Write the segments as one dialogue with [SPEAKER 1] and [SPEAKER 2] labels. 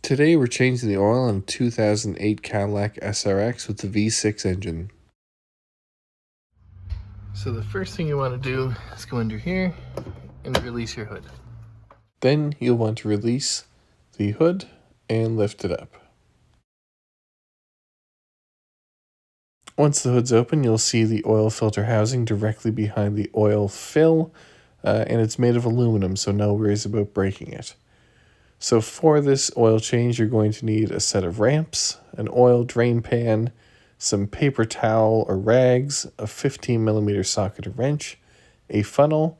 [SPEAKER 1] Today we're changing the oil on a 2008 Cadillac SRX with the V6 engine.
[SPEAKER 2] So the first thing you want to do is go under here and release your hood.
[SPEAKER 1] Then you'll want to release the hood and lift it up. Once the hood's open, you'll see the oil filter housing directly behind the oil fill, and it's made of aluminum, so no worries about breaking it. So for this oil change, you're going to need a set of ramps, an oil drain pan, some paper towel or rags, a 15mm socket or wrench, a funnel,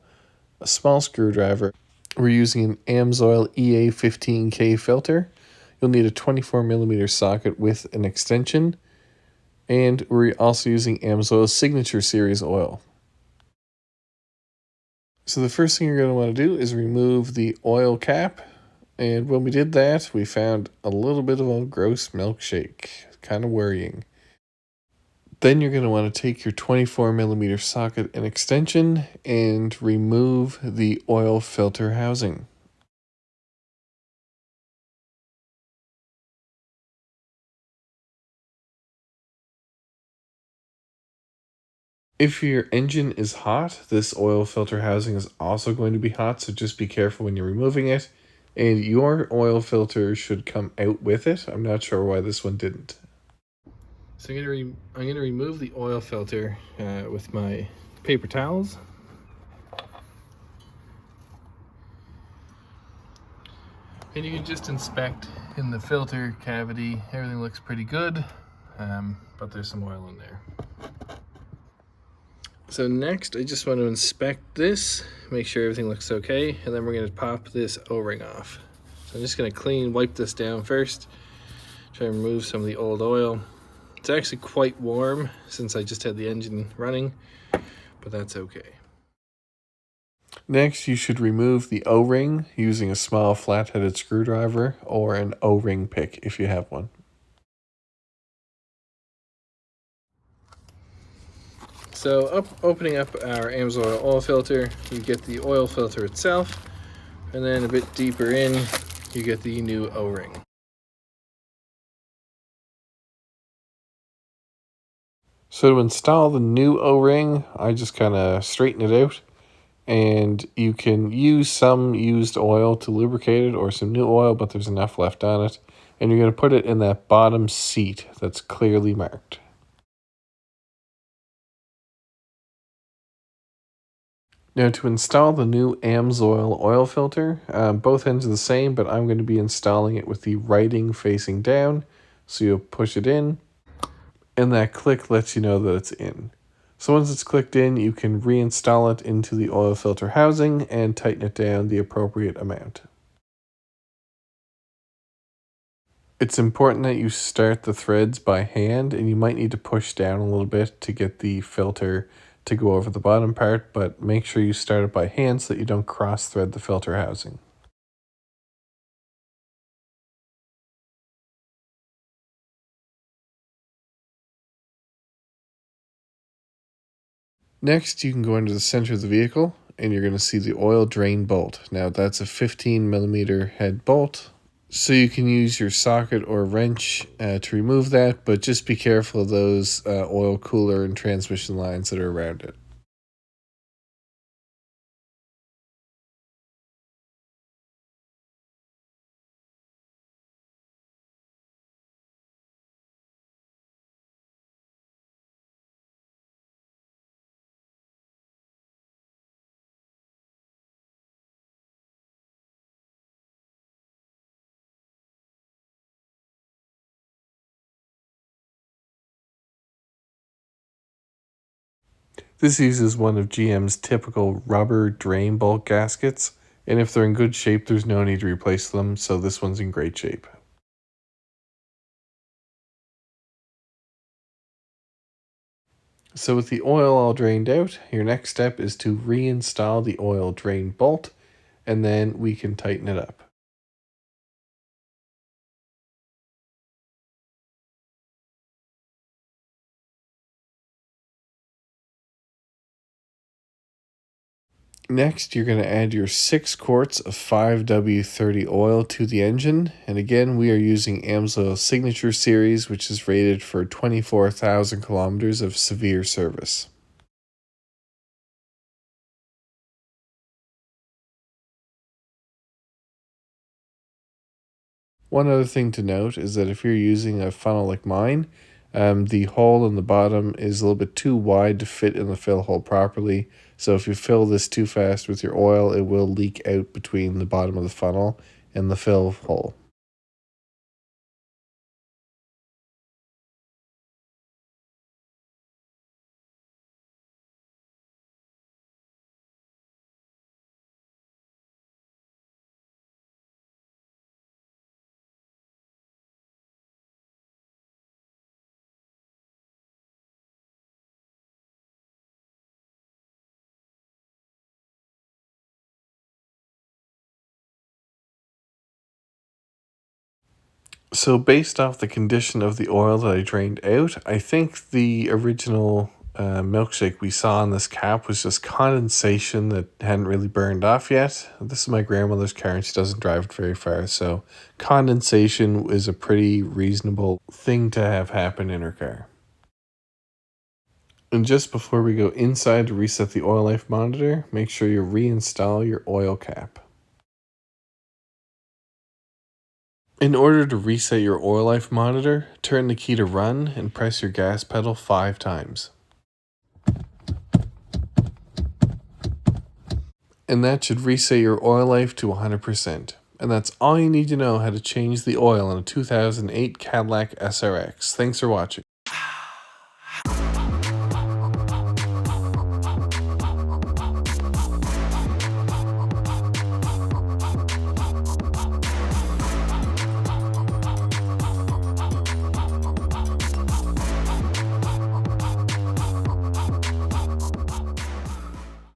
[SPEAKER 1] a small screwdriver. We're using an Amsoil EA15K filter. You'll need a 24mm socket with an extension, and we're also using Amsoil's Signature Series oil. So the first thing you're going to want to do is remove the oil cap. And when we did that, we found a little bit of a gross milkshake. Kind of worrying. Then you're going to want to take your 24mm socket and extension and remove the oil filter housing. If your engine is hot, this oil filter housing is also going to be hot, so just be careful when you're removing it. And your oil filter should come out with it. I'm not sure why this one didn't.
[SPEAKER 2] So I'm gonna remove the oil filter with my paper towels. And you can just inspect in the filter cavity. Everything looks pretty good, but there's some oil in there. So next, I just want to inspect this, make sure everything looks okay, and then we're going to pop this O-ring off. So I'm just going to wipe this down first, try and remove some of the old oil. It's actually quite warm since I just had the engine running, but that's okay.
[SPEAKER 1] Next, you should remove the O-ring using a small flat-headed screwdriver or an O-ring pick if you have one.
[SPEAKER 2] So opening up our Amsoil oil filter, you get the oil filter itself, and then a bit deeper in, you get the new O-ring.
[SPEAKER 1] So to install the new O-ring, I just kind of straighten it out, and you can use some used oil to lubricate it or some new oil, but there's enough left on it. And you're going to put it in that bottom seat that's clearly marked. Now to install the new Amsoil oil filter, both ends are the same, but I'm going to be installing it with the writing facing down. So you'll push it in, and that click lets you know that it's in. So once it's clicked in, you can reinstall it into the oil filter housing and tighten it down the appropriate amount. It's important that you start the threads by hand, and you might need to push down a little bit to get the filter to go over the bottom part, but make sure you start it by hand so that you don't cross thread the filter housing. Next, you can go into the center of the vehicle and you're going to see the oil drain bolt. Now that's a 15mm head bolt. So you can use your socket or wrench to remove that, but just be careful of those oil cooler and transmission lines that are around it. This uses one of GM's typical rubber drain bolt gaskets, and if they're in good shape, there's no need to replace them, so this one's in great shape. So with the oil all drained out, your next step is to reinstall the oil drain bolt, and then we can tighten it up. Next, you're going to add your 6 quarts of 5W30 oil to the engine. And again, we are using Amsoil Signature Series, which is rated for 24,000 kilometers of severe service. One other thing to note is that if you're using a funnel like mine, the hole in the bottom is a little bit too wide to fit in the fill hole properly. So if you fill this too fast with your oil, it will leak out between the bottom of the funnel and the fill hole. So based off the condition of the oil that I drained out, I think the original milkshake we saw on this cap was just condensation that hadn't really burned off yet. This is my grandmother's car and she doesn't drive it very far, so condensation is a pretty reasonable thing to have happen in her car. And just before we go inside to reset the oil life monitor, make sure you reinstall your oil cap. In order to reset your oil life monitor, turn the key to run and press your gas pedal 5 times. And that should reset your oil life to 100%. And that's all you need to know how to change the oil in a 2008 Cadillac SRX. Thanks for watching.